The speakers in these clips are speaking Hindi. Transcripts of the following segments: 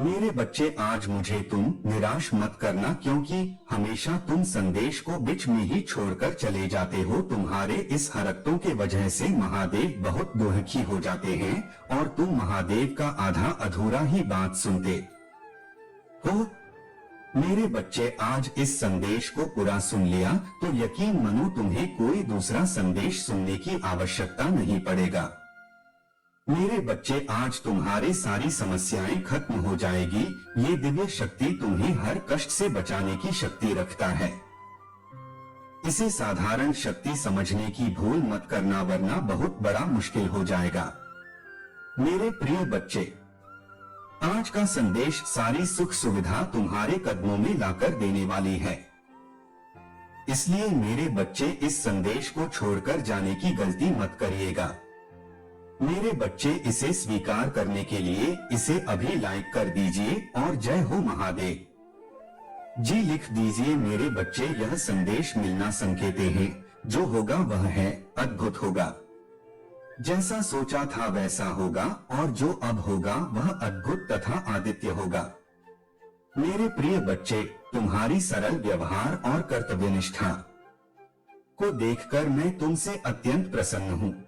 मेरे बच्चे, आज मुझे तुम निराश मत करना, क्योंकि हमेशा तुम संदेश को बीच में ही छोड़कर चले जाते हो। तुम्हारे इस हरकतों के वजह से महादेव बहुत दुखी हो जाते हैं और तुम महादेव का आधा अधूरा ही बात सुनते हो। मेरे बच्चे, आज इस संदेश को पूरा सुन लिया तो यकीन मानो तुम्हें कोई दूसरा संदेश सुनने की आवश्यकता नहीं पड़ेगा। मेरे बच्चे, आज तुम्हारी सारी समस्याएं खत्म हो जाएगी। ये दिव्य शक्ति तुम्हें हर कष्ट से बचाने की शक्ति रखता है। इसे साधारण शक्ति समझने की भूल मत करना, वरना बहुत बड़ा मुश्किल हो जाएगा। मेरे प्रिय बच्चे, आज का संदेश सारी सुख सुविधा तुम्हारे कदमों में लाकर देने वाली है। इसलिए मेरे बच्चे, इस संदेश को छोड़कर जाने की गलती मत करिएगा। मेरे बच्चे, इसे स्वीकार करने के लिए इसे अभी लाइक कर दीजिए और जय हो महादेव जी लिख दीजिए। मेरे बच्चे, यह संदेश मिलना संकेत है। जो होगा वह है अद्भुत होगा। जैसा सोचा था वैसा होगा और जो अब होगा वह अद्भुत तथा आदित्य होगा। मेरे प्रिय बच्चे, तुम्हारी सरल व्यवहार और कर्तव्यनिष्ठा को देखकर मैं तुमसे अत्यंत प्रसन्न हूँ।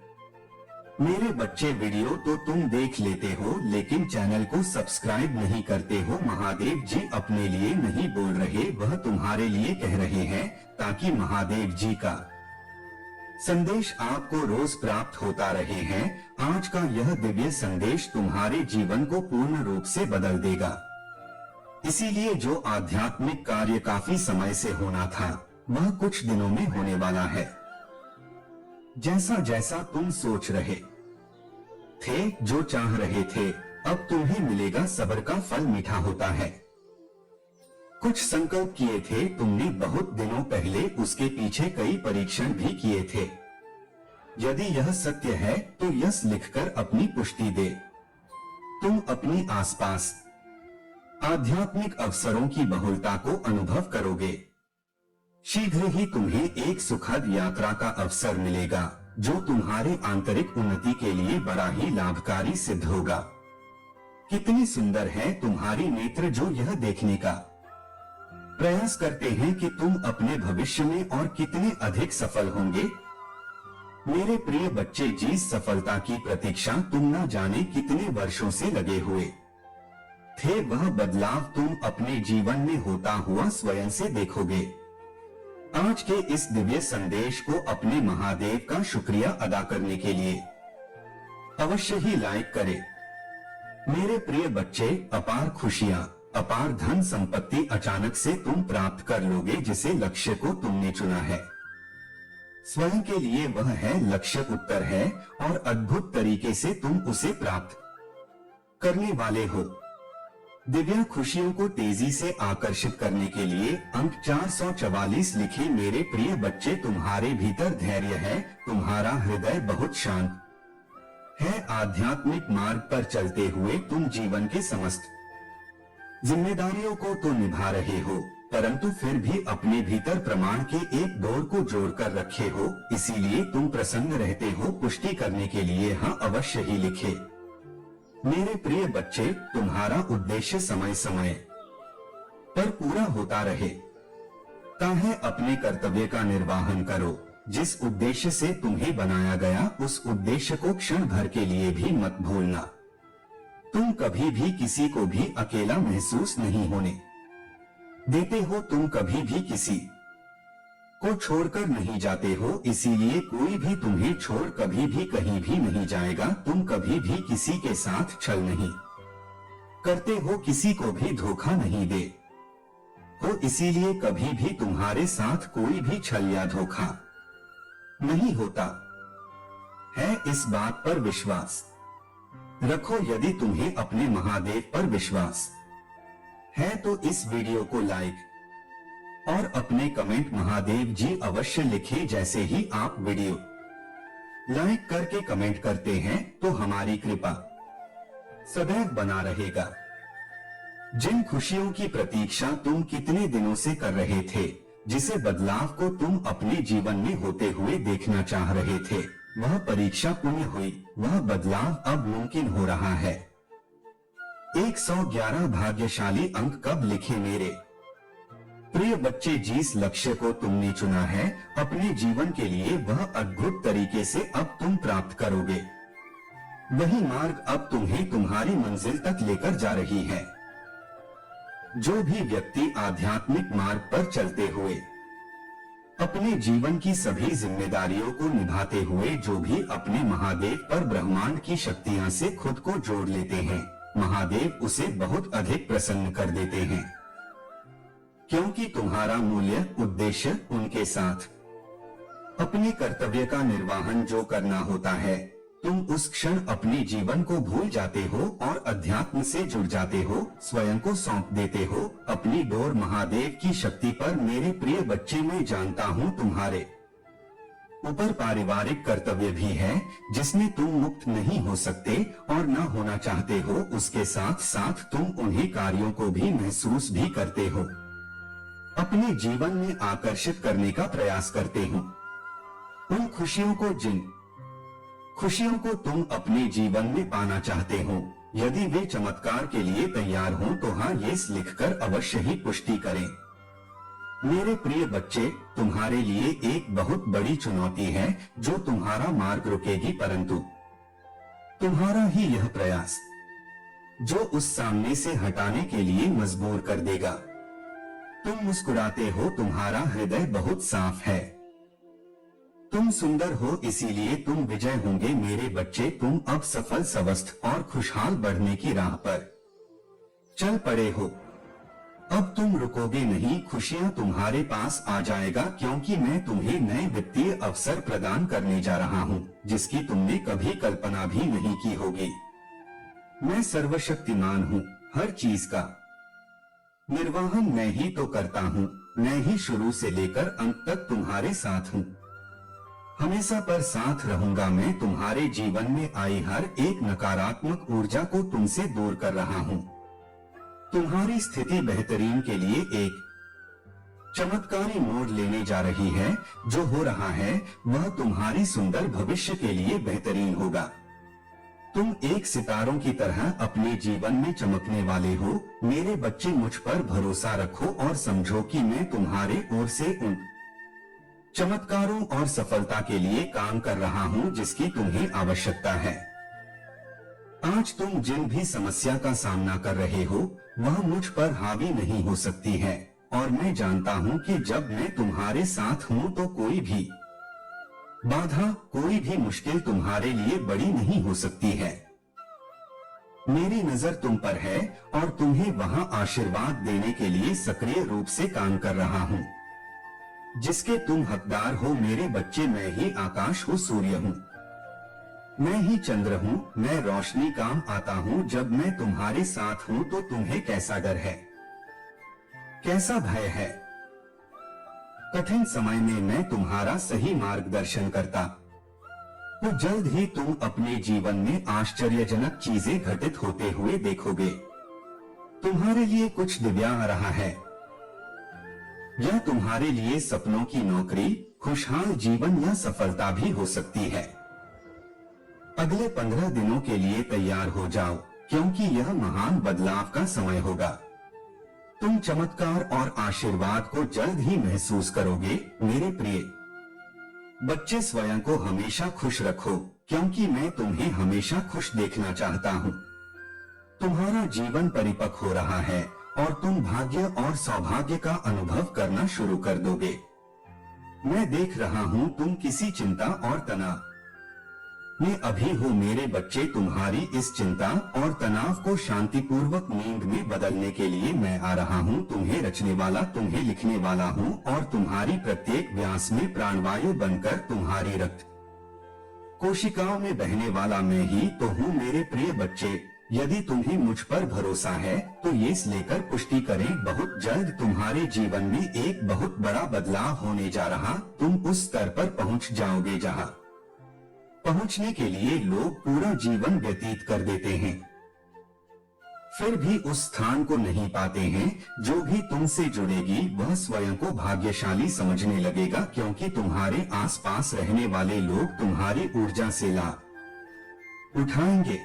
मेरे बच्चे, वीडियो तो तुम देख लेते हो लेकिन चैनल को सब्सक्राइब नहीं करते हो। महादेव जी अपने लिए नहीं बोल रहे, वह तुम्हारे लिए कह रहे हैं, ताकि महादेव जी का संदेश आपको रोज प्राप्त होता रहे हैं। आज का यह दिव्य संदेश तुम्हारे जीवन को पूर्ण रूप से बदल देगा। इसीलिए जो आध्यात्मिक कार्य काफी समय से होना था, वह कुछ दिनों में होने वाला है। जैसा जैसा तुम सोच रहे थे, जो चाह रहे थे, अब तुम्हें मिलेगा। सब्र का फल मीठा होता है। कुछ संकल्प किए थे तुमने बहुत दिनों पहले, उसके पीछे कई परीक्षण भी किए थे। यदि यह सत्य है तो यस लिखकर अपनी पुष्टि दे। तुम अपनी आसपास आध्यात्मिक अवसरों की बहुलता को अनुभव करोगे। शीघ्र ही तुम्हें एक सुखद यात्रा का अवसर मिलेगा, जो तुम्हारे आंतरिक उन्नति के लिए बड़ा ही लाभकारी सिद्ध होगा। कितनी सुंदर है तुम्हारी नेत्र, जो यह देखने का प्रयास करते हैं कि तुम अपने भविष्य में और कितने अधिक सफल होंगे। मेरे प्रिय बच्चे जी, सफलता की प्रतीक्षा तुम न जाने कितने वर्षों से लगे हुए थे। वह बदलाव तुम अपने जीवन में होता हुआ स्वयं से देखोगे। आज के इस दिव्य संदेश को अपने महादेव का शुक्रिया अदा करने के लिए अवश्य ही लाइक करें। मेरे प्रिय बच्चे, अपार खुशियां, अपार धन संपत्ति अचानक से तुम प्राप्त कर लोगे। जिसे लक्ष्य को तुमने चुना है, स्वयं के लिए वह है लक्ष्य उत्तर है और अद्भुत तरीके से तुम उसे प्राप्त करने वाले हो। दिव्य खुशियों को तेजी से आकर्षित करने के लिए अंक 444 लिखे। मेरे प्रिय बच्चे, तुम्हारे भीतर धैर्य है, तुम्हारा हृदय बहुत शांत है। आध्यात्मिक मार्ग पर चलते हुए तुम जीवन के समस्त जिम्मेदारियों को तो निभा रहे हो, परंतु फिर भी अपने भीतर प्रमाण के एक डोर को जोड़कर रखे हो। इसीलिए तुम प्रसन्न रहते हो। पुष्टि करने के लिए हाँ अवश्य ही लिखे। मेरे प्रिय बच्चे, तुम्हारा उद्देश्य समय समय पर पूरा होता रहे। ताहे अपने कर्तव्य का निर्वाहन करो। जिस उद्देश्य से तुम्हें बनाया गया, उस उद्देश्य को क्षण भर के लिए भी मत भूलना। तुम कभी भी किसी को भी अकेला महसूस नहीं होने देते हो। तुम कभी भी किसी को छोड़कर नहीं जाते हो, इसीलिए कोई भी तुम्हें छोड़ कभी भी कहीं भी नहीं जाएगा। तुम कभी भी किसी के साथ छल नहीं करते हो, किसी को भी धोखा नहीं दे हो, इसीलिए कभी भी तुम्हारे साथ कोई भी छल या धोखा नहीं होता है। इस बात पर विश्वास रखो। यदि तुम्हें अपने महादेव पर विश्वास है तो इस वीडियो को लाइक और अपने कमेंट महादेव जी अवश्य लिखें। जैसे ही आप वीडियो लाइक करके कमेंट करते हैं तो हमारी कृपा सदैव बना रहेगा। जिन खुशियों की प्रतीक्षा तुम कितने दिनों से कर रहे थे, जिसे बदलाव को तुम अपने जीवन में होते हुए देखना चाह रहे थे, वह परीक्षा पूर्ण हुई। वह बदलाव अब मुमकिन हो रहा है। 111 भाग्यशाली अंक कब लिखे मेरे प्रिय बच्चे, जिस लक्ष्य को तुमने चुना है अपने जीवन के लिए, वह अद्भुत तरीके से अब तुम प्राप्त करोगे। वही मार्ग अब तुम्हें तुम्हारी मंजिल तक लेकर जा रही है। जो भी व्यक्ति आध्यात्मिक मार्ग पर चलते हुए अपने जीवन की सभी जिम्मेदारियों को निभाते हुए जो भी अपने महादेव पर ब्रह्मांड की शक्तियां से खुद को जोड़ लेते हैं, महादेव उसे बहुत अधिक प्रसन्न कर देते हैं, क्योंकि तुम्हारा मूल्य उद्देश्य उनके साथ अपने कर्तव्य का निर्वहन जो करना होता है, तुम उस क्षण अपने जीवन को भूल जाते हो और अध्यात्म से जुड़ जाते हो, स्वयं को सौंप देते हो अपनी डोर महादेव की शक्ति पर। मेरे प्रिय बच्चे, मैं जानता हूँ तुम्हारे ऊपर पारिवारिक कर्तव्य भी है जिसमें तुम मुक्त नहीं हो सकते और न होना चाहते हो। उसके साथ साथ तुम उन्हीं कार्यों को भी महसूस भी करते हो, अपने जीवन में आकर्षित करने का प्रयास करते हो। उन खुशियों को तुम अपने जीवन में पाना चाहते हो। यदि वे चमत्कार के लिए तैयार हो तो हाँ यस लिखकर अवश्य ही पुष्टि करें। मेरे प्रिय बच्चे, तुम्हारे लिए एक बहुत बड़ी चुनौती है जो तुम्हारा मार्ग रुकेगी, परंतु तुम्हारा ही यह प्रयास जो उस सामने से हटाने के लिए मजबूर कर देगा। तुम मुस्कुराते हो, तुम्हारा हृदय बहुत साफ है, तुम सुंदर हो, इसीलिए तुम विजय होंगे। मेरे बच्चे, तुम अब सफल, स्वस्थ और खुशहाल बढ़ने की राह पर चल पड़े हो। अब तुम रुकोगे नहीं, खुशियां तुम्हारे पास आ जाएगा, क्योंकि मैं तुम्हें नए वित्तीय अवसर प्रदान करने जा रहा हूं जिसकी तुमने कभी कल्पना भी नहीं की होगी। मैं सर्वशक्तिमान हूं, हर चीज का निर्वहन मैं ही तो करता हूं। मैं ही शुरू से लेकर अंत तक तुम्हारे साथ हूं, हमेशा पर साथ रहूंगा। मैं तुम्हारे जीवन में आई हर एक नकारात्मक ऊर्जा को तुमसे दूर कर रहा हूं। तुम्हारी स्थिति बेहतरीन के लिए एक चमत्कारी मोड़ लेने जा रही है। जो हो रहा है वह तुम्हारी सुंदर भविष्य के लिए बेहतरीन होगा। तुम एक सितारों की तरह अपने जीवन में चमकने वाले हो। मेरे बच्चे, मुझ पर भरोसा रखो और समझो कि मैं तुम्हारे ओर से उन चमत्कारों और सफलता के लिए काम कर रहा हूं जिसकी तुम्हें आवश्यकता है। आज तुम जिन भी समस्या का सामना कर रहे हो वह मुझ पर हावी नहीं हो सकती है, और मैं जानता हूं कि जब मैं तुम्हारे साथ हूं तो कोई भी बाधा, कोई भी मुश्किल तुम्हारे लिए बड़ी नहीं हो सकती है। मेरी नजर तुम पर है और तुम्हें वहां आशीर्वाद देने के लिए सक्रिय रूप से काम कर रहा हूं जिसके तुम हकदार हो। मेरे बच्चे, मैं ही आकाश हूँ, सूर्य हूँ, मैं ही चंद्र हूँ, मैं रोशनी काम आता हूँ। जब मैं तुम्हारे साथ हूँ तो तुम्हें कैसा डर है, कैसा भय है। कठिन समय में मैं तुम्हारा सही मार्गदर्शन करता तो जल्द ही तुम अपने जीवन में आश्चर्यजनक चीजें घटित होते हुए देखोगे। तुम्हारे लिए कुछ दिव्य आ रहा है। यह तुम्हारे लिए सपनों की नौकरी, खुशहाल जीवन या सफलता भी हो सकती है। अगले 15 दिनों के लिए तैयार हो जाओ, क्योंकि यह महान बदलाव का समय होगा। तुम चमत्कार और आशीर्वाद को जल्द ही महसूस करोगे। मेरे प्रिय बच्चे, स्वयं को हमेशा खुश रखो, क्योंकि मैं तुम्हें हमेशा खुश देखना चाहता हूँ। तुम्हारा जीवन परिपक्व हो रहा है और तुम भाग्य और सौभाग्य का अनुभव करना शुरू कर दोगे। मैं देख रहा हूँ तुम किसी चिंता और तनाव में अभी हो। मेरे बच्चे, तुम्हारी इस चिंता और तनाव को शांतिपूर्वक नींद में बदलने के लिए मैं आ रहा हूँ। तुम्हें रचने वाला, तुम्हें लिखने वाला हूँ और तुम्हारी प्रत्येक व्यास में प्राणवायु बनकर तुम्हारी रक्त कोशिकाओं में बहने वाला मैं ही तो हूँ। मेरे प्रिय बच्चे, यदि तुम्हें मुझ पर भरोसा है तो ये लेकर पुष्टि करें। बहुत जल्द तुम्हारे जीवन में एक बहुत बड़ा बदलाव होने जा रहा। तुम उस स्तर पर पहुंच जाओगे जहां पहुंचने के लिए लोग पूरा जीवन व्यतीत कर देते हैं, फिर भी उस स्थान को नहीं पाते हैं। जो भी तुमसे जुड़ेगी वह स्वयं को भाग्यशाली समझने लगेगा, क्योंकि तुम्हारे आसपास रहने वाले लोग तुम्हारी ऊर्जा से लाभ उठाएंगे।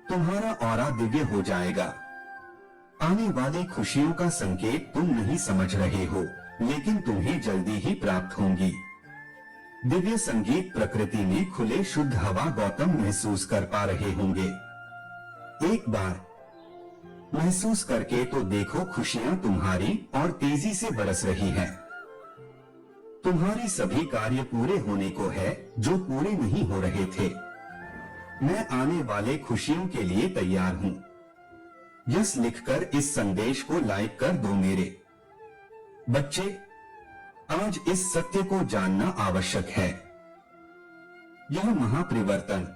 तुम्हारा ऑरा दिव्य हो जाएगा। आने वाले खुशियों का संकेत तुम नहीं समझ रहे हो, लेकिन तुम्हें जल्दी ही प्राप्त होंगी। दिव्य संगीत प्रकृति में खुले शुद्ध हवा गौतम महसूस कर पा रहे होंगे। एक बार महसूस करके तो देखो, खुशियां तुम्हारी और तेजी से बरस रही हैं। तुम्हारी सभी कार्य पूरे होने को है जो पूरे नहीं हो रहे थे। मैं आने वाले खुशियों के लिए तैयार हूं। यस लिखकर इस संदेश को लाइक कर दो। मेरे बच्चे, आज इस सत्य को जानना आवश्यक है। यह महापरिवर्तन,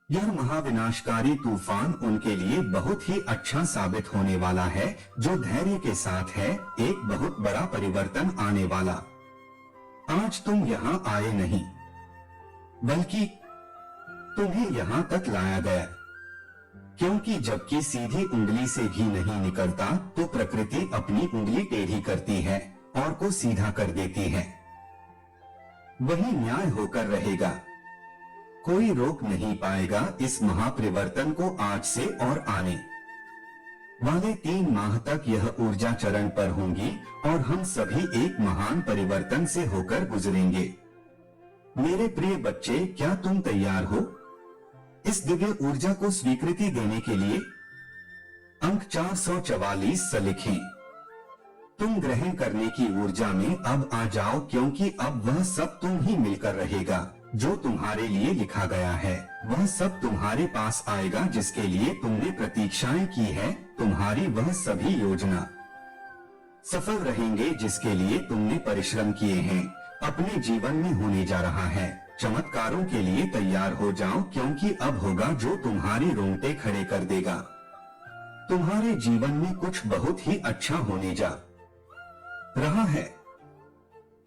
यह महाविनाशकारी तूफान उनके लिए बहुत ही अच्छा साबित होने वाला है जो धैर्य के साथ है। एक बहुत बड़ा परिवर्तन आने वाला। आज तुम यहाँ आए नहीं, बल्कि तुम्हें यहाँ तक लाया गया, क्योंकि जबकि सीधी उंगली से घी नहीं निकलता तो प्रकृति अपनी उंगली टेढ़ी करती है और को सीधा कर देती है। वही न्याय होकर रहेगा। कोई रोक नहीं पाएगा इस महापरिवर्तन को। आज से और आने वाले 3 माह तक यह ऊर्जा चरण पर होंगी और हम सभी एक महान परिवर्तन से होकर गुजरेंगे। मेरे प्रिय बच्चे, क्या तुम तैयार हो इस दिव्य ऊर्जा को स्वीकृति देने के लिए? अंक 444 से लिखें। तुम ग्रहण करने की ऊर्जा में अब आ जाओ, क्योंकि अब वह सब तुम ही मिलकर रहेगा। जो तुम्हारे लिए लिखा गया है वह सब तुम्हारे पास आएगा, जिसके लिए तुमने प्रतीक्षाएं की है। तुम्हारी वह सभी योजना सफल रहेंगे जिसके लिए तुमने परिश्रम किए हैं। अपने जीवन में होने जा रहा है। चमत्कारों के लिए तैयार हो जाओ, क्योंकि अब होगा जो तुम्हारे रोंगटे खड़े कर देगा। तुम्हारे जीवन में कुछ बहुत ही अच्छा होने जा रहा है।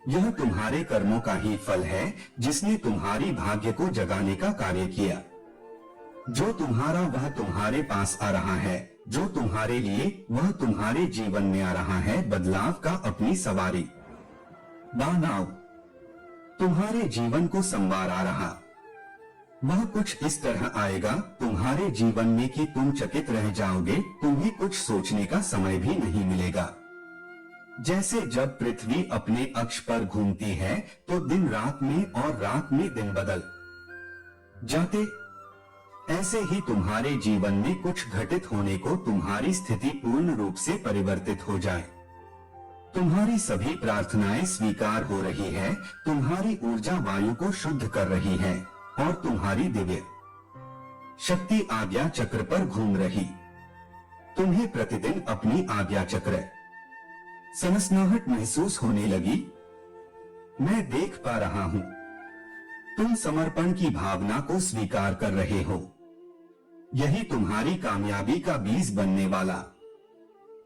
यह तुम्हारे कर्मों का ही फल है जिसने तुम्हारी भाग्य को जगाने का कार्य किया। जो तुम्हारा वह तुम्हारे पास आ रहा है, जो तुम्हारे लिए वह तुम्हारे जीवन में आ रहा है। बदलाव का अपनी सवारी बनाओ। तुम्हारे जीवन को संवार आ रहा वह कुछ इस तरह आएगा तुम्हारे जीवन में कि तुम चकित रह जाओगे। तुम्हें कुछ सोचने का समय भी नहीं मिलेगा। जैसे जब पृथ्वी अपने अक्ष पर घूमती है तो दिन रात में और रात में दिन बदल जाते, ऐसे ही तुम्हारे जीवन में कुछ घटित होने को तुम्हारी स्थिति पूर्ण रूप से परिवर्तित हो जाए। तुम्हारी सभी प्रार्थनाएं स्वीकार हो रही है। तुम्हारी ऊर्जा वायु को शुद्ध कर रही है और तुम्हारी दिव्य शक्ति आज्ञा चक्र पर घूम रही। तुम्हें प्रतिदिन अपनी आज्ञा चक्र सनसनाहट महसूस होने लगी। मैं देख पा रहा हूं तुम समर्पण की भावना को स्वीकार कर रहे हो। यही तुम्हारी कामयाबी का बीज बनने वाला।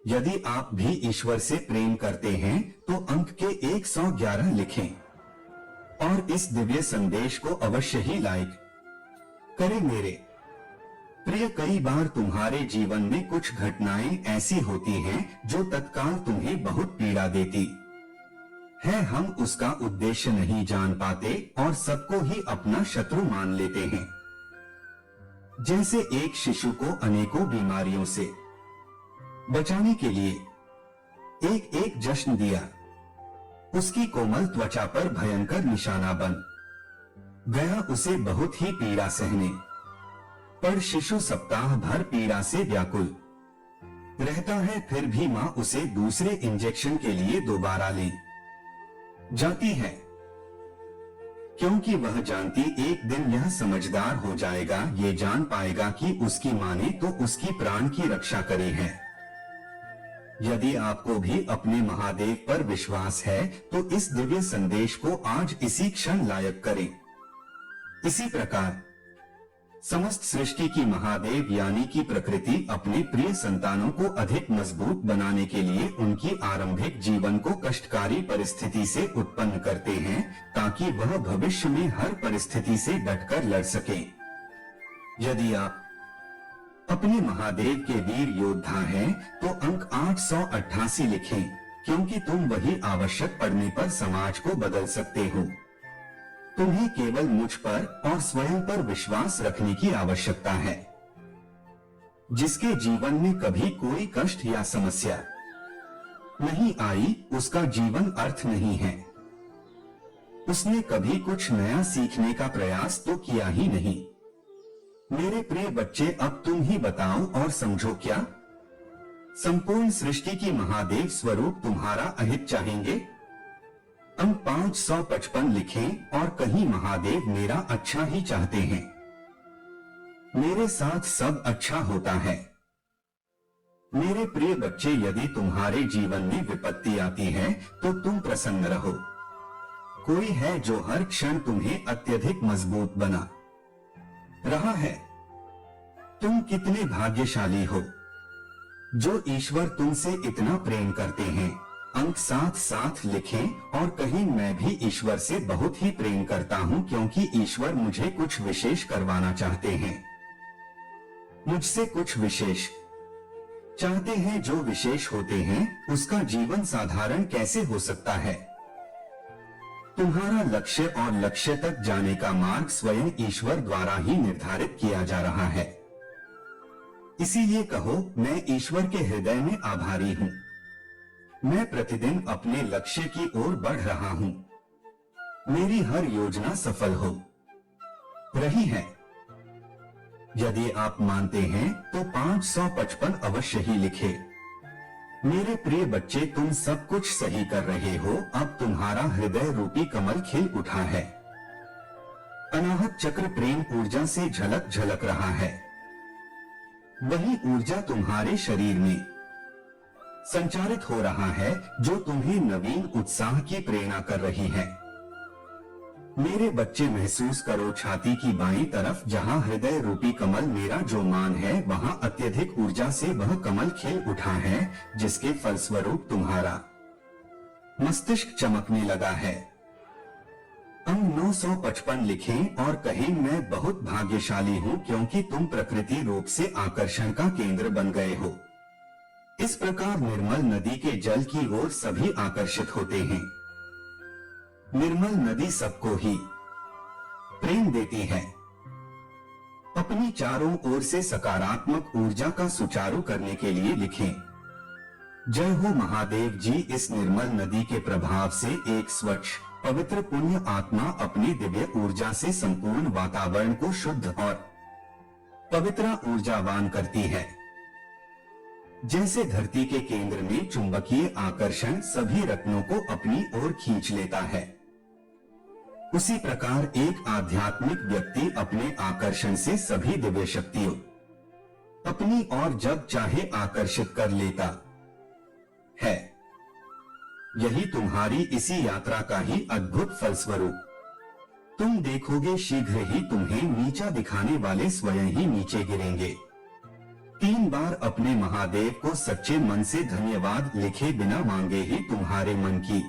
यदि आप भी ईश्वर से प्रेम करते हैं तो अंक के 111 लिखें और इस दिव्य संदेश को अवश्य ही लाइक करें। मेरे प्रिय, कई बार तुम्हारे जीवन में कुछ घटनाएं ऐसी होती हैं जो तत्काल तुम्हें बहुत पीड़ा देती है। हम उसका उद्देश्य नहीं जान पाते और सबको ही अपना शत्रु मान लेते हैं। जैसे एक शिशु को अनेकों बीमारियों से बचाने के लिए एक एक जश्न दिया, उसकी कोमल त्वचा पर भयंकर निशाना बन गया। उसे बहुत ही पीड़ा सहने पर शिशु सप्ताह भर पीड़ा से व्याकुल रहता है। फिर भी मां उसे दूसरे इंजेक्शन के लिए दोबारा ले जाती है, क्योंकि वह जानती एक दिन यह समझदार हो जाएगा। ये जान पाएगा कि उसकी मां ने तो उसकी प्राण की रक्षा करी है। यदि आपको भी अपने महादेव पर विश्वास है तो इस दिव्य संदेश को आज इसी क्षण लायक करें। इसी प्रकार समस्त सृष्टि की महादेव यानी कि प्रकृति अपने प्रिय संतानों को अधिक मजबूत बनाने के लिए उनकी आरंभिक जीवन को कष्टकारी परिस्थिति से उत्पन्न करते हैं, ताकि वह भविष्य में हर परिस्थिति से डटकर लड़ सके। यदि आप अपने महादेव के वीर योद्धा हैं तो अंक 888 लिखें, क्योंकि तुम वही आवश्यक पड़ने पर समाज को बदल सकते हो। तुम्हें केवल मुझ पर और स्वयं पर विश्वास रखने की आवश्यकता है। जिसके जीवन में कभी कोई कष्ट या समस्या नहीं आई, उसका जीवन अर्थ नहीं है। उसने कभी कुछ नया सीखने का प्रयास तो किया ही नहीं। मेरे प्रिय बच्चे, अब तुम ही बताओ और समझो क्या संपूर्ण सृष्टि की महादेव स्वरूप तुम्हारा अहित चाहेंगे? अंक 555 लिखें और कहीं महादेव मेरा अच्छा ही चाहते हैं। मेरे साथ सब अच्छा होता है। मेरे प्रिय बच्चे, यदि तुम्हारे जीवन में विपत्ति आती है तो तुम प्रसन्न रहो। कोई है जो हर क्षण तुम्हें अत्यधिक मजबूत बना रहा है। तुम कितने भाग्यशाली हो जो ईश्वर तुमसे इतना प्रेम करते हैं। अंक 7 लिखें और कहीं मैं भी ईश्वर से बहुत ही प्रेम करता हूं, क्योंकि ईश्वर मुझे कुछ विशेष करवाना चाहते हैं। मुझसे कुछ विशेष चाहते हैं। जो विशेष होते हैं उसका जीवन साधारण कैसे हो सकता है? तुम्हारा लक्ष्य और लक्ष्य तक जाने का मार्ग स्वयं ईश्वर द्वारा ही निर्धारित किया जा रहा है। इसीलिए कहो, मैं ईश्वर के हृदय में आभारी हूं। मैं प्रतिदिन अपने लक्ष्य की ओर बढ़ रहा हूं। मेरी हर योजना सफल हो रही है। यदि आप मानते हैं तो 555 अवश्य ही लिखे। मेरे प्रिय बच्चे, तुम सब कुछ सही कर रहे हो। अब तुम्हारा हृदय रूपी कमल खिल उठा है। अनाहत चक्र प्रेम ऊर्जा से झलक झलक रहा है। वही ऊर्जा तुम्हारे शरीर में संचारित हो रहा है जो तुम्हें नवीन उत्साह की प्रेरणा कर रही है। मेरे बच्चे, महसूस करो छाती की बाईं तरफ, जहां हृदय रूपी कमल मेरा जो मान है, वहां अत्यधिक ऊर्जा से वह कमल खिल उठा है, जिसके फलस्वरूप तुम्हारा मस्तिष्क चमकने लगा है। अंक 955 लिखें और कहें, मैं बहुत भाग्यशाली हूं क्योंकि तुम प्रकृति रूप से आकर्षण का केंद्र बन गए हो। इस प्रकार निर्मल नदी के जल की ओर सभी आकर्षित होते हैं। निर्मल नदी सबको ही प्रेम देती है। अपनी चारों ओर से सकारात्मक ऊर्जा का सुचारू करने के लिए लिखें, जय हो महादेव जी। इस निर्मल नदी के प्रभाव से एक स्वच्छ पवित्र पुण्य आत्मा अपनी दिव्य ऊर्जा से संपूर्ण वातावरण को शुद्ध और पवित्र ऊर्जावान करती है। जैसे धरती के केंद्र में चुंबकीय आकर्षण सभी रत्नों को अपनी ओर खींच लेता है, उसी प्रकार एक आध्यात्मिक व्यक्ति अपने आकर्षण से सभी दिव्य शक्तियों अपनी ओर जब चाहे आकर्षित कर लेता है। यही तुम्हारी इसी यात्रा का ही अद्भुत फलस्वरूप। तुम देखोगे शीघ्र ही तुम्हें नीचा दिखाने वाले स्वयं ही नीचे गिरेंगे। 3 बार अपने महादेव को सच्चे मन से धन्यवाद लिखे बिना मांगे ही तुम्हारे मन की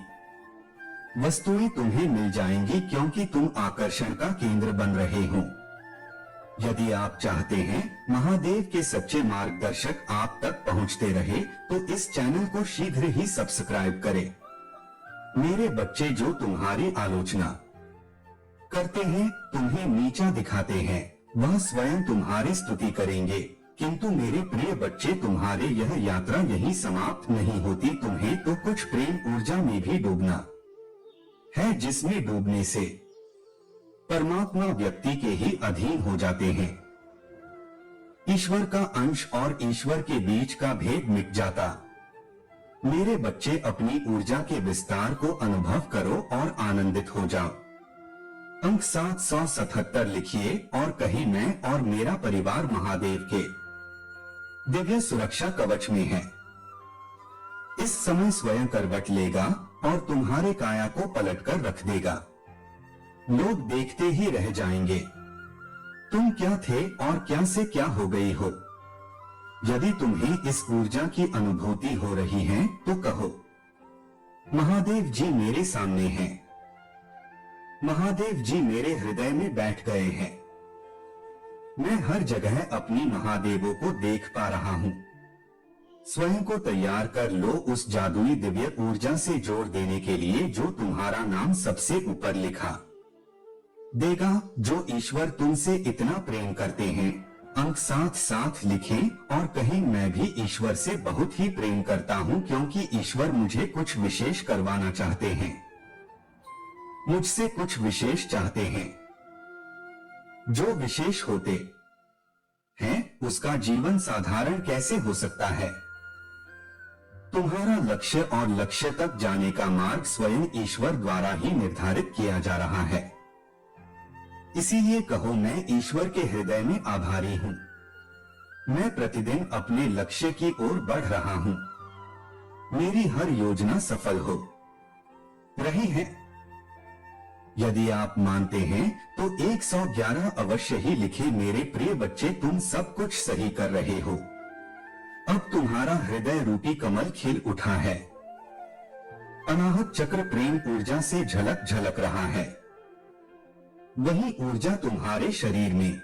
वस्तुएं तुम्हें मिल जाएंगी, क्योंकि तुम आकर्षण का केंद्र बन रहे हो। यदि आप चाहते हैं महादेव के सच्चे मार्गदर्शक आप तक पहुंचते रहे, तो इस चैनल को शीघ्र ही सब्सक्राइब करें। मेरे बच्चे, जो तुम्हारी आलोचना करते हैं, तुम्हें नीचा दिखाते हैं, वह स्वयं तुम्हारी स्तुति करेंगे। किंतु मेरे प्रिय बच्चे, तुम्हारे यह यात्रा यही समाप्त नहीं होती। तुम्हें तो कुछ प्रेम ऊर्जा में भी डूबना है, जिसमें डूबने से परमात्मा व्यक्ति के ही अधीन हो जाते हैं। ईश्वर का अंश और ईश्वर के बीच का भेद मिट जाता। मेरे बच्चे, अपनी ऊर्जा के विस्तार को अनुभव करो और आनंदित हो जाओ। अंक 777 लिखिए और कहीं, मैं और मेरा परिवार महादेव के दिव्य सुरक्षा कवच में है। इस समय स्वयं करवट लेगा और तुम्हारे काया को पलटकर रख देगा। लोग देखते ही रह जाएंगे तुम क्या थे और क्या से क्या हो गई हो। यदि तुम्हें इस ऊर्जा की अनुभूति हो रही है तो कहो, महादेव जी मेरे सामने हैं। महादेव जी मेरे हृदय में बैठ गए हैं। मैं हर जगह अपनी महादेवों को देख पा रहा हूं। स्वयं को तैयार कर लो उस जादुई दिव्य ऊर्जा से जोड़ देने के लिए जो तुम्हारा नाम सबसे ऊपर लिखा देगा। जो ईश्वर तुमसे इतना प्रेम करते हैं, अंक साथ साथ लिखें और कहें, मैं भी ईश्वर से बहुत ही प्रेम करता हूँ क्योंकि ईश्वर मुझे कुछ विशेष करवाना चाहते हैं, मुझसे कुछ विशेष चाहते हैं। जो विशेष होते हैं उसका जीवन साधारण कैसे हो सकता है? तुम्हारा लक्ष्य और लक्ष्य तक जाने का मार्ग स्वयं ईश्वर द्वारा ही निर्धारित किया जा रहा है। इसीलिए कहो, मैं ईश्वर के हृदय में आभारी हूँ। मैं प्रतिदिन अपने लक्ष्य की ओर बढ़ रहा हूँ। मेरी हर योजना सफल हो रही है। यदि आप मानते हैं तो 111 अवश्य ही लिखे, मेरे प्रिय बच्चे, तुम सब कुछ सही कर रहे हो। अब तुम्हारा हृदय रूपी कमल खिल उठा है। अनाहत चक्र प्रेम ऊर्जा से झलक झलक रहा है। वही ऊर्जा तुम्हारे शरीर में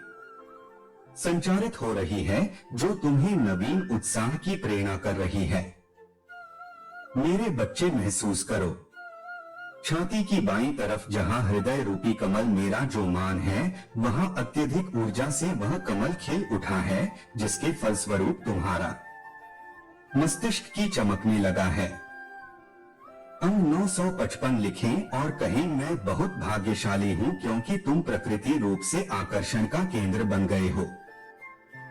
संचारित हो रही है जो तुम्हें नवीन उत्साह की प्रेरणा कर रही है। मेरे बच्चे, महसूस करो छाती की बाईं तरफ जहां हृदय रूपी कमल मेरा जो मान है, वहां अत्यधिक ऊर्जा से वह कमल खिल उठा है, जिसके फलस्वरूप तुम्हारा मस्तिष्क की चमकने लगा है। अंक 955 लिखें और कहें, मैं बहुत भाग्यशाली हूं क्योंकि तुम प्रकृति रूप से आकर्षण का केंद्र बन गए हो।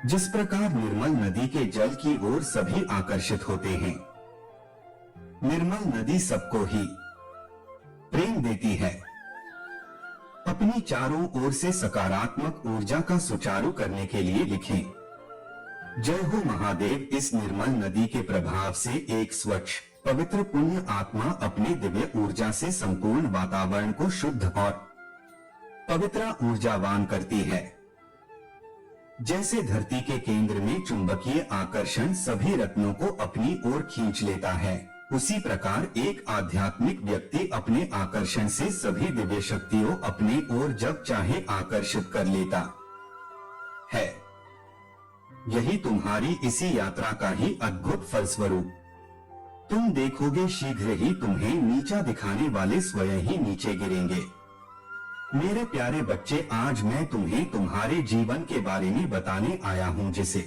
जिस प्रकार निर्मल नदी के जल की ओर सभी आकर्षित होते हैं, निर्मल नदी सबको ही प्रेम देती है। अपनी चारों ओर से सकारात्मक ऊर्जा का सुचारू करने के लिए लिखें, जय हो महादेव। इस निर्मल नदी के प्रभाव से एक स्वच्छ पवित्र पुण्य आत्मा अपनी दिव्य ऊर्जा से संपूर्ण वातावरण को शुद्ध और पवित्र ऊर्जावान करती है। जैसे धरती के केंद्र में चुंबकीय आकर्षण सभी रत्नों को अपनी ओर खींच लेता है, उसी प्रकार एक आध्यात्मिक व्यक्ति अपने आकर्षण से सभी दिव्य शक्तियों अपनी ओर जब चाहे आकर्षित कर लेता है। यही तुम्हारी इसी यात्रा का ही अद्भुत फलस्वरूप। तुम देखोगे शीघ्र ही तुम्हें नीचा दिखाने वाले स्वयं ही नीचे गिरेंगे। मेरे प्यारे बच्चे, आज मैं तुम्हें तुम्हारे जीवन के बारे में बताने आया हूं, जिसे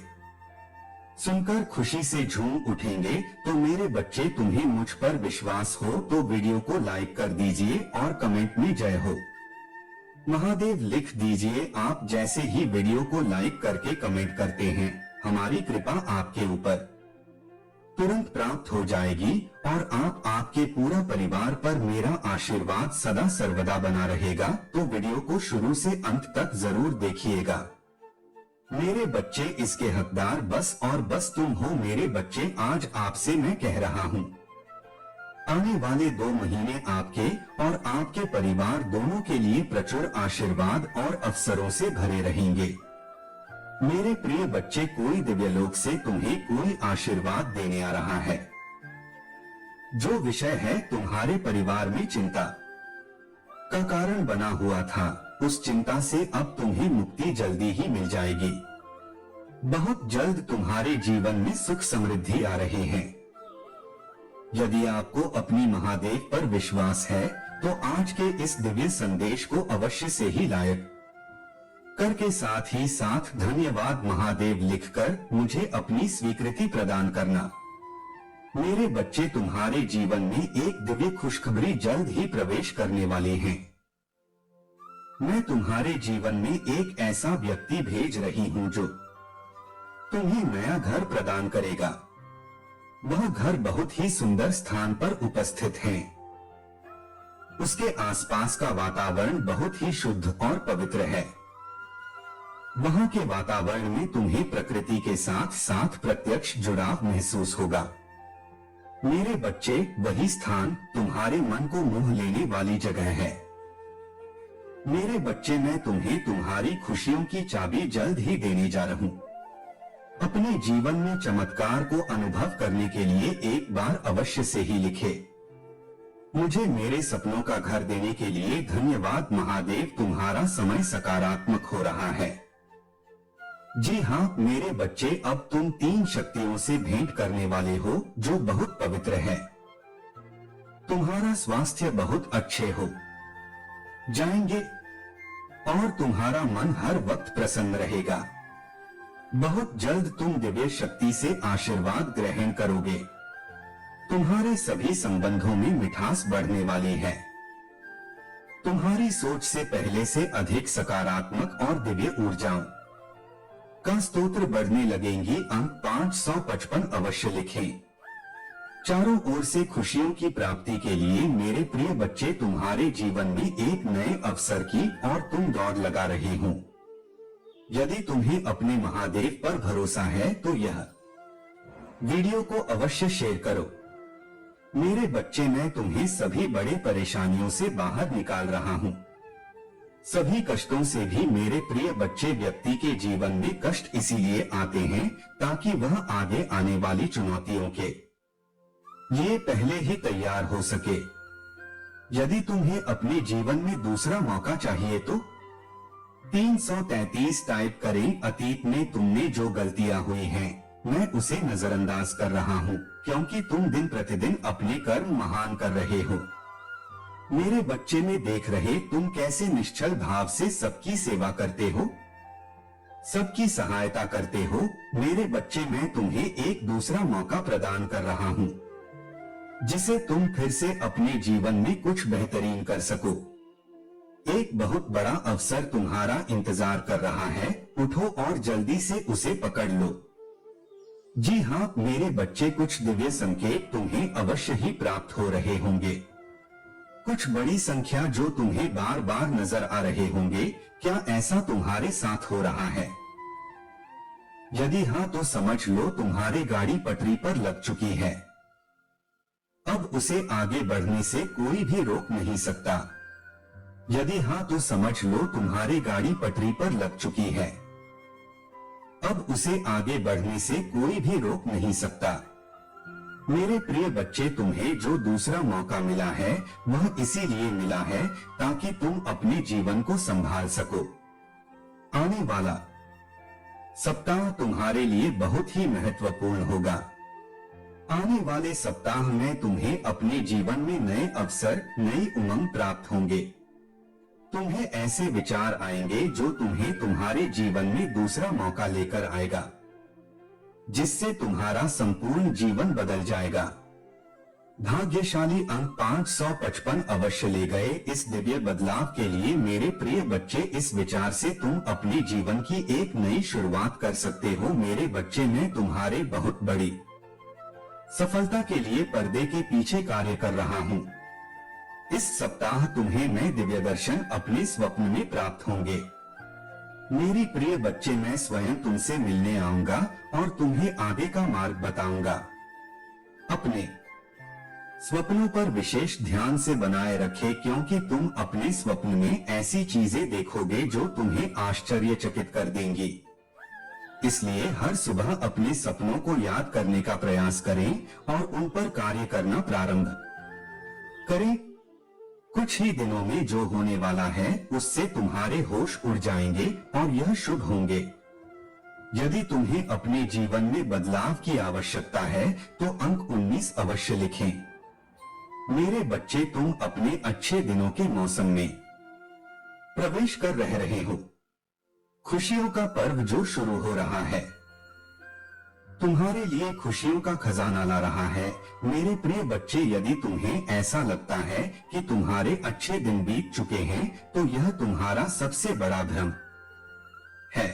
सुनकर खुशी से झूम उठेंगे। तो मेरे बच्चे, तुम्हें मुझ पर विश्वास हो तो वीडियो को लाइक कर दीजिए और कमेंट में जय हो महादेव लिख दीजिए। आप जैसे ही वीडियो को लाइक करके कमेंट करते हैं, हमारी कृपा आपके ऊपर तुरंत प्राप्त हो जाएगी और आपके पूरा परिवार पर मेरा आशीर्वाद सदा सर्वदा बना रहेगा। तो वीडियो को शुरू से अंत तक जरूर देखिएगा। मेरे बच्चे, इसके हकदार बस और बस तुम हो। मेरे बच्चे, आज आपसे मैं कह रहा हूँ, आने वाले 2 महीने आपके और आपके परिवार दोनों के लिए प्रचुर आशीर्वाद और अवसरों से भरे रहेंगे। मेरे प्रिय बच्चे, कोई दिव्य लोक से तुम्हें कोई आशीर्वाद देने आ रहा है। जो विषय है तुम्हारे परिवार में चिंता का कारण बना हुआ था, उस चिंता से अब तुम्हें मुक्ति जल्दी ही मिल जाएगी। बहुत जल्द तुम्हारे जीवन में सुख समृद्धि आ रहे हैं। यदि आपको अपनी महादेव पर विश्वास है तो आज के इस दिव्य संदेश को अवश्य से ही लाइक करके साथ ही साथ धन्यवाद महादेव लिखकर मुझे अपनी स्वीकृति प्रदान करना। मेरे बच्चे, तुम्हारे जीवन में एक दिव्य खुशखबरी जल्द ही प्रवेश करने वाले हैं। मैं तुम्हारे जीवन में एक ऐसा व्यक्ति भेज रही हूं जो तुम्हें नया घर प्रदान करेगा। वह घर बहुत ही सुंदर स्थान पर उपस्थित है। उसके आसपास का वातावरण बहुत ही शुद्ध और पवित्र है। वहां के वातावरण में तुम्हें प्रकृति के साथ साथ प्रत्यक्ष जुड़ाव महसूस होगा। मेरे बच्चे, वही स्थान तुम्हारे मन को मोह लेने वाली जगह है। मेरे बच्चे, मैं तुम्हें तुम्हारी खुशियों की चाबी जल्द ही देने जा रहा हूं। अपने जीवन में चमत्कार को अनुभव करने के लिए एक बार अवश्य से ही लिखे, मुझे मेरे सपनों का घर देने के लिए धन्यवाद महादेव। तुम्हारा समय सकारात्मक हो रहा है। जी हाँ मेरे बच्चे, अब तुम 3 शक्तियों से भेंट करने वाले हो जो बहुत पवित्र है। तुम्हारा स्वास्थ्य बहुत अच्छे हो जाएंगे और तुम्हारा मन हर वक्त प्रसन्न रहेगा। बहुत जल्द तुम दिव्य शक्ति से आशीर्वाद ग्रहण करोगे। तुम्हारे सभी संबंधों में मिठास बढ़ने वाली है। तुम्हारी सोच से पहले से अधिक सकारात्मक और दिव्य ऊर्जाओं का स्तोत्र बढ़ने लगेंगी। अंक 555 अवश्य लिखें। चारों ओर से खुशियों की प्राप्ति के लिए मेरे प्रिय बच्चे, तुम्हारे जीवन में एक नए अवसर की और तुम दौड़ लगा रहे हो। यदि तुम्हें अपने महादेव पर भरोसा है तो यह वीडियो को अवश्य शेयर करो। मेरे बच्चे, मैं तुम्हें सभी बड़े परेशानियों से बाहर निकाल रहा हूँ। सभी कष्टों से भी मेरे प्रिय बच्चे, व्यक्ति के जीवन में कष्ट इसीलिए आते हैं ताकि वह आगे आने वाली चुनौतियों के लिए पहले ही तैयार हो सके। यदि तुम्हें अपने जीवन में दूसरा मौका चाहिए तो 333 टाइप करें। अतीत में तुमने जो गलतियां हुई हैं, मैं उसे नजरअंदाज कर रहा हूँ, क्योंकि तुम दिन प्रतिदिन अपने कर्म महान कर रहे हो। मेरे बच्चे, में देख रहे तुम कैसे निश्चल भाव से सबकी सेवा करते हो, सबकी सहायता करते हो। मेरे बच्चे, मैं तुम्हें एक दूसरा मौका प्रदान कर रहा हूँ, जिसे तुम फिर से अपने जीवन में कुछ बेहतरीन कर सको। एक बहुत बड़ा अवसर तुम्हारा इंतजार कर रहा है। उठो और जल्दी से उसे पकड़ लो। जी हाँ मेरे बच्चे, कुछ दिव्य संकेत तुम्हें अवश्य ही प्राप्त हो रहे होंगे। कुछ बड़ी संख्या जो तुम्हें बार बार नजर आ रहे होंगे। क्या ऐसा तुम्हारे साथ हो रहा है? यदि हाँ तो समझ लो तुम्हारी गाड़ी पटरी पर लग चुकी है। अब उसे आगे बढ़ने से कोई भी रोक नहीं सकता। यदि हाँ तो समझ लो तुम्हारी गाड़ी पटरी पर लग चुकी है। अब उसे आगे बढ़ने से कोई भी रोक नहीं सकता। मेरे प्रिय बच्चे, तुम्हें जो दूसरा मौका मिला है वह इसीलिए मिला है ताकि तुम अपने जीवन को संभाल सको। आने वाला सप्ताह तुम्हारे लिए बहुत ही महत्वपूर्ण होगा। आने वाले सप्ताह में तुम्हें अपने जीवन में नए अवसर, नई उमंग प्राप्त होंगे। तुम्हें ऐसे विचार आएंगे जो तुम्हें तुम्हारे जीवन में दूसरा मौका लेकर आएगा, जिससे तुम्हारा संपूर्ण जीवन बदल जाएगा। भाग्यशाली अंक 555 अवश्य ले गए। इस दिव्य बदलाव के लिए मेरे प्रिय बच्चे, इस विचार से तुम अपने जीवन की एक नई शुरुआत कर सकते हो। मेरे बच्चे, मैं तुम्हारे बहुत बड़ी सफलता के लिए पर्दे के पीछे कार्य कर रहा हूँ। इस सप्ताह तुम्हें मैं दिव्य दर्शन अपने स्वप्न में प्राप्त होंगे। मेरी प्रिय बच्चे, मैं स्वयं तुमसे मिलने आऊंगा और तुम्हें आगे का मार्ग बताऊंगा। अपने स्वप्नों पर विशेष ध्यान से बनाए रखें, क्योंकि तुम अपने स्वप्न में ऐसी चीजें देखोगे जो तुम्हें आश्चर्यचकित कर देंगी। इसलिए हर सुबह अपने सपनों को याद करने का प्रयास करें और उन पर कार्य करना प्रारंभ करें। कुछ ही दिनों में जो होने वाला है उससे तुम्हारे होश उड़ जाएंगे और यह शुभ होंगे। यदि तुम्हें अपने जीवन में बदलाव की आवश्यकता है तो अंक 19 अवश्य लिखें। मेरे बच्चे, तुम अपने अच्छे दिनों के मौसम में प्रवेश कर रहे हो। खुशियों का पर्व जो शुरू हो रहा है, तुम्हारे लिए खुशियों का खजाना ला रहा है। मेरे प्रिय बच्चे, यदि तुम्हें ऐसा लगता है कि तुम्हारे अच्छे दिन बीत चुके हैं तो यह तुम्हारा सबसे बड़ा भ्रम है।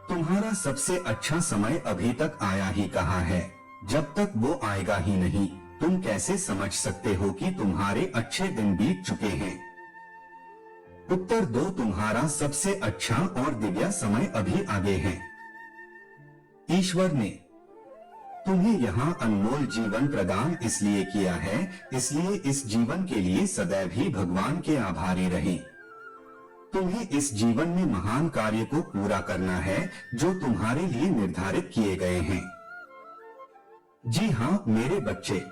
तुम्हारा सबसे अच्छा समय अभी तक आया ही कहाँ है। जब तक वो आएगा ही नहीं, तुम कैसे समझ सकते हो कि तुम्हारे अच्छे दिन बीत चुके हैं? उत्तर दो, तुम्हारा सबसे अच्छा और दिव्य समय अभी आगे है। ईश्वर ने तुम्हें यहाँ अनमोल जीवन प्रदान इसलिए किया है, इसलिए इस जीवन के लिए सदैव ही भगवान के आभारी रहें। तुम्हें इस जीवन में महान कार्य को पूरा करना है जो तुम्हारे लिए निर्धारित किए गए हैं। जी हाँ मेरे बच्चे,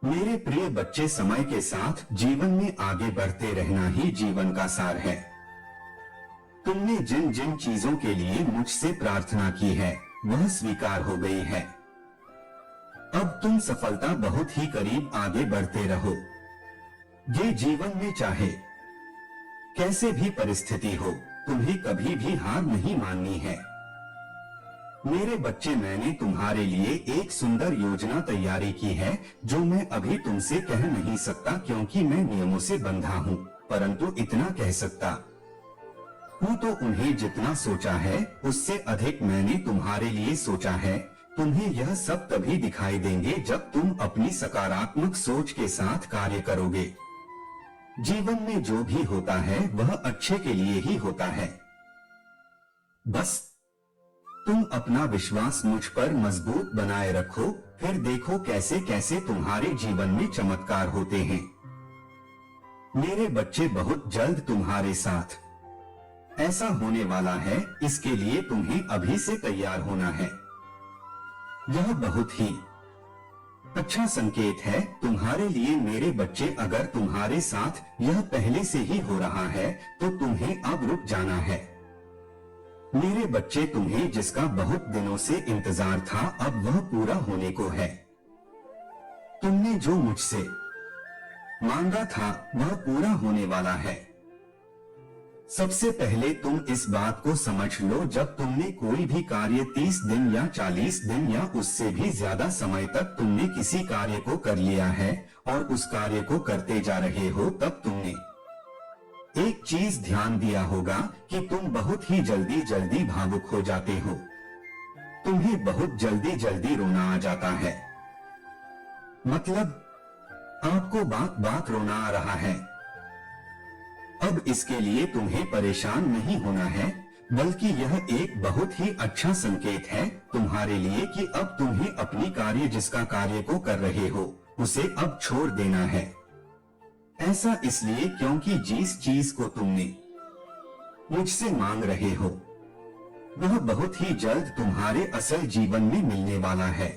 मेरे प्रिय बच्चे, समय के साथ जीवन में आगे बढ़ते रहना ही जीवन का सार है। तुमने जिन जिन चीजों के लिए मुझसे प्रार्थना की है वह स्वीकार हो गई है। अब तुम सफलता बहुत ही करीब आगे बढ़ते रहो। ये जीवन में चाहे कैसे भी परिस्थिति हो, तुम्हें कभी भी हार नहीं माननी है। मेरे बच्चे, मैंने तुम्हारे लिए एक सुंदर योजना तैयारी की है जो मैं अभी तुमसे कह नहीं सकता क्योंकि मैं नियमों से बंधा हूँ, परंतु इतना कह सकता हूँ तो उन्हें जितना सोचा है उससे अधिक मैंने तुम्हारे लिए सोचा है। तुम्हें यह सब तभी दिखाई देंगे जब तुम अपनी सकारात्मक सोच के साथ कार्य करोगे। जीवन में जो भी होता है वह अच्छे के लिए ही होता है। बस तुम अपना विश्वास मुझ पर मजबूत बनाए रखो, फिर देखो कैसे कैसे तुम्हारे जीवन में चमत्कार होते हैं। मेरे बच्चे, बहुत जल्द तुम्हारे साथ ऐसा होने वाला है, इसके लिए तुम्हें अभी से तैयार होना है। यह बहुत ही अच्छा संकेत है तुम्हारे लिए मेरे बच्चे। अगर तुम्हारे साथ यह पहले से ही हो रहा है तो तुम्हें अब रुक जाना है। मेरे बच्चे, तुम्हें जिसका बहुत दिनों से इंतजार था अब वह पूरा होने को है। तुमने जो मुझसे मांगा था वह पूरा होने वाला है। सबसे पहले तुम इस बात को समझ लो, जब तुमने कोई भी कार्य 30 दिन या 40 दिन या उससे भी ज्यादा समय तक तुमने किसी कार्य को कर लिया है और उस कार्य को करते जा रहे हो, तब तुमने एक चीज ध्यान दिया होगा कि तुम बहुत ही जल्दी भावुक हो जाते हो। तुम्हें बहुत जल्दी रोना आ जाता है। मतलब आपको बात बात रोना आ रहा है। अब इसके लिए तुम्हें परेशान नहीं होना है, बल्कि यह एक बहुत ही अच्छा संकेत है तुम्हारे लिए कि अब तुम्हें अपनी कार्य जिसका कार्य को कर रहे हो उसे अब छोड़ देना है। ऐसा इसलिए क्योंकि जिस चीज को तुमने मुझसे मांग रहे हो वह बहुत ही जल्द तुम्हारे असल जीवन में मिलने वाला है।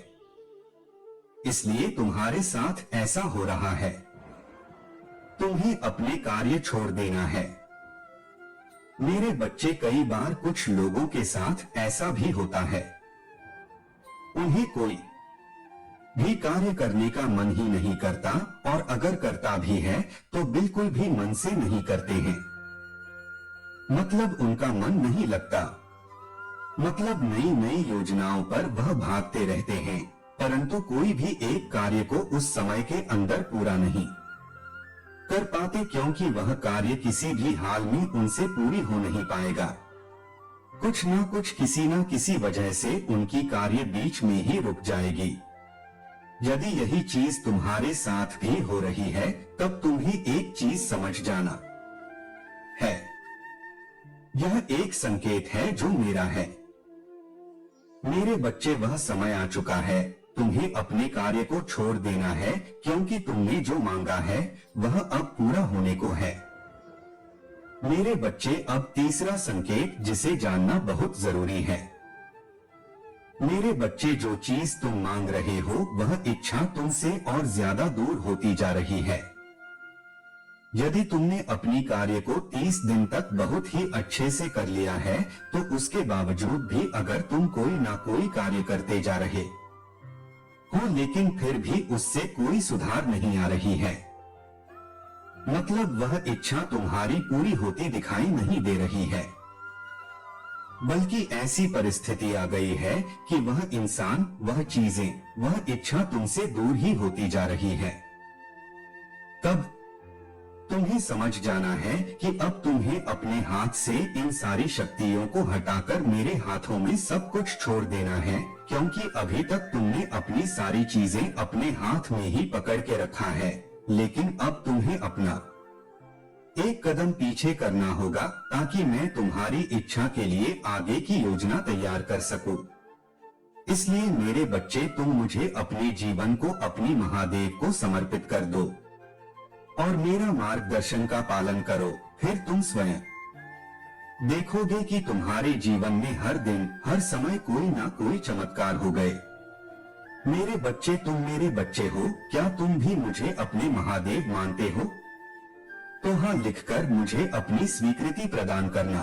इसलिए तुम्हारे साथ ऐसा हो रहा है। तुम्हें अपने कार्य छोड़ देना है। मेरे बच्चे, कई बार कुछ लोगों के साथ ऐसा भी होता है, उन्हें कोई भी कार्य करने का मन ही नहीं करता और अगर करता भी है तो बिल्कुल भी मन से नहीं करते हैं। मतलब उनका मन नहीं लगता। मतलब नई नई योजनाओं पर वह भागते रहते हैं, परंतु कोई भी एक कार्य को उस समय के अंदर पूरा नहीं कर पाते क्योंकि वह कार्य किसी भी हाल में उनसे पूरी हो नहीं पाएगा। कुछ ना कुछ, किसी ना किसी वजह से उनकी कार्य बीच में ही रुक जाएगी। यदि यही चीज तुम्हारे साथ भी हो रही है तब तुम्हें एक चीज समझ जाना है। यह एक संकेत है जो मेरा है। मेरे बच्चे, वह समय आ चुका है, तुम्हें अपने कार्य को छोड़ देना है क्योंकि तुमने जो मांगा है वह अब पूरा होने को है। मेरे बच्चे, अब तीसरा संकेत जिसे जानना बहुत जरूरी है। मेरे बच्चे, जो चीज तुम मांग रहे हो वह इच्छा तुमसे और ज्यादा दूर होती जा रही है। यदि तुमने अपनी कार्य को 30 दिन तक बहुत ही अच्छे से कर लिया है तो उसके बावजूद भी अगर तुम कोई ना कोई कार्य करते जा रहे हो लेकिन फिर भी उससे कोई सुधार नहीं आ रही है, मतलब वह इच्छा तुम्हारी पूरी होती दिखाई नहीं दे रही है, बल्कि ऐसी परिस्थिति आ गई है कि वह इंसान, वह चीजें, वह इच्छा तुमसे दूर ही होती जा रही है। तब तुम्हें समझ जाना है कि अब तुम्हें अपने हाथ से इन सारी शक्तियों को हटाकर मेरे हाथों में सब कुछ छोड़ देना है, क्योंकि अभी तक तुमने अपनी सारी चीजें अपने हाथ में ही पकड़ के रखा है, लेकिन अब तुम्हें अपना एक कदम पीछे करना होगा ताकि मैं तुम्हारी इच्छा के लिए आगे की योजना तैयार कर सकूं। इसलिए मेरे बच्चे, तुम मुझे अपने जीवन को, अपनी महादेव को समर्पित कर दो और मेरा मार्गदर्शन का पालन करो। फिर तुम स्वयं देखोगे कि तुम्हारे जीवन में हर दिन, हर समय कोई ना कोई चमत्कार हो गए। मेरे बच्चे, तुम मेरे बच्चे हो, क्या तुम भी मुझे अपने महादेव मानते हो? तो हाँ लिखकर मुझे अपनी स्वीकृति प्रदान करना।